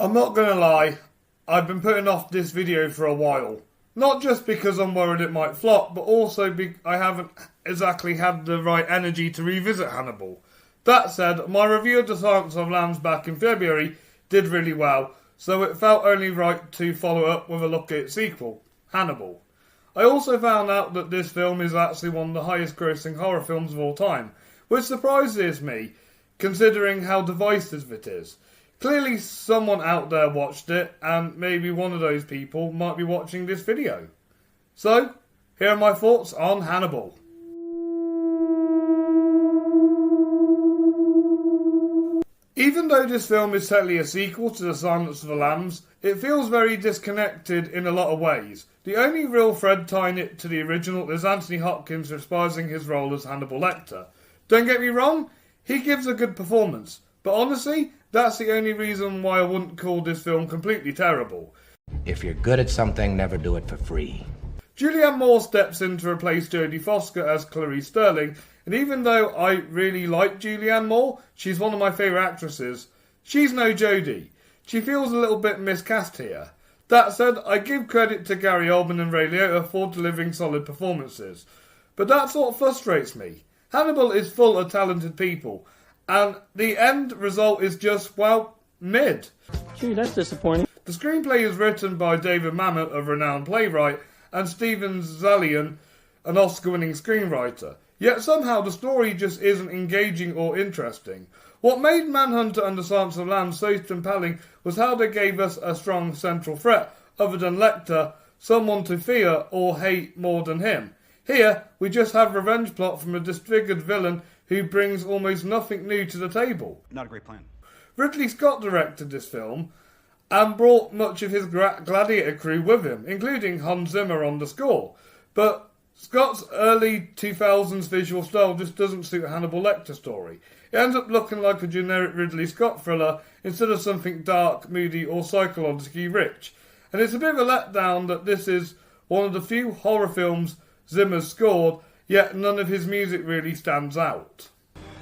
I'm not gonna lie, I've been putting off this video for a while. Not just because I'm worried it might flop, but also because I haven't exactly had the right energy to revisit Hannibal. That said, my review of The Silence of the Lambs back in February did really well, so it felt only right to follow up with a look at its sequel, Hannibal. I also found out that this film is actually one of the highest grossing horror films of all time, which surprises me, considering how divisive it is. Clearly someone out there watched it, and maybe one of those people might be watching this video. So, here are my thoughts on Hannibal. Even though this film is technically a sequel to The Silence of the Lambs, it feels very disconnected in a lot of ways. The only real thread tying it to the original is Anthony Hopkins reprising his role as Hannibal Lecter. Don't get me wrong, he gives a good performance, but honestly, that's the only reason why I wouldn't call this film completely terrible. If you're good at something, never do it for free. Julianne Moore steps in to replace Jodie Foster as Clarice Starling, and even though I really like Julianne Moore, she's one of my favourite actresses, she's no Jodie. She feels a little bit miscast here. That said, I give credit to Gary Oldman and Ray Liotta for delivering solid performances. But that's what frustrates me. Hannibal is full of talented people, and the end result is just, well, mid. Gee, that's disappointing. The screenplay is written by David Mamet, a renowned playwright, and Steven Zaillian, an Oscar-winning screenwriter. Yet somehow the story just isn't engaging or interesting. What made Manhunter and The Silence of the Lambs so compelling was how they gave us a strong central threat, other than Lecter, someone to fear or hate more than him. Here, we just have a revenge plot from a disfigured villain who brings almost nothing new to the table. Not a great plan. Ridley Scott directed this film and brought much of his Gladiator crew with him, including Hans Zimmer on the score. But Scott's early 2000s visual style just doesn't suit a Hannibal Lecter story. It ends up looking like a generic Ridley Scott thriller instead of something dark, moody or psychologically rich. And it's a bit of a letdown that this is one of the few horror films Zimmer's scored, yet none of his music really stands out.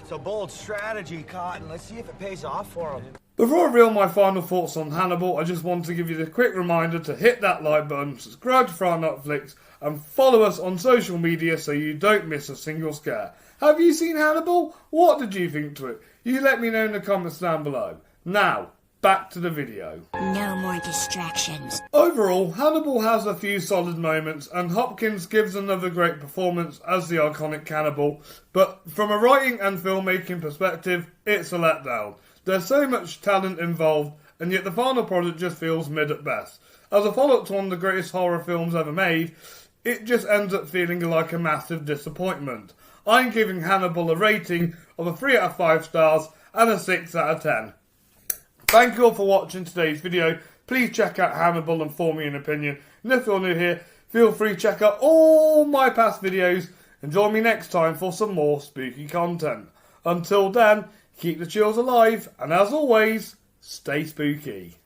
It's a bold strategy, Cotton. Let's see if it pays off for him. Before I reveal my final thoughts on Hannibal, I just want to give you the quick reminder to hit that like button, subscribe to Fright Night Flix, and follow us on social media so you don't miss a single scare. Have you seen Hannibal? What did you think to it? You let me know in the comments down below. Now, back to the video. No more distractions. Overall, Hannibal has a few solid moments, and Hopkins gives another great performance as the iconic cannibal, but from a writing and filmmaking perspective, it's a letdown. There's so much talent involved, and yet the final product just feels mid at best. As a follow-up to one of the greatest horror films ever made, it just ends up feeling like a massive disappointment. I'm giving Hannibal a rating of a 3 out of 5 stars and a 6 out of 10. Thank you all for watching today's video. Please check out Hannibal and form me an opinion. And if you're new here, feel free to check out all my past videos and join me next time for some more spooky content. Until then, keep the chills alive, and as always, stay spooky.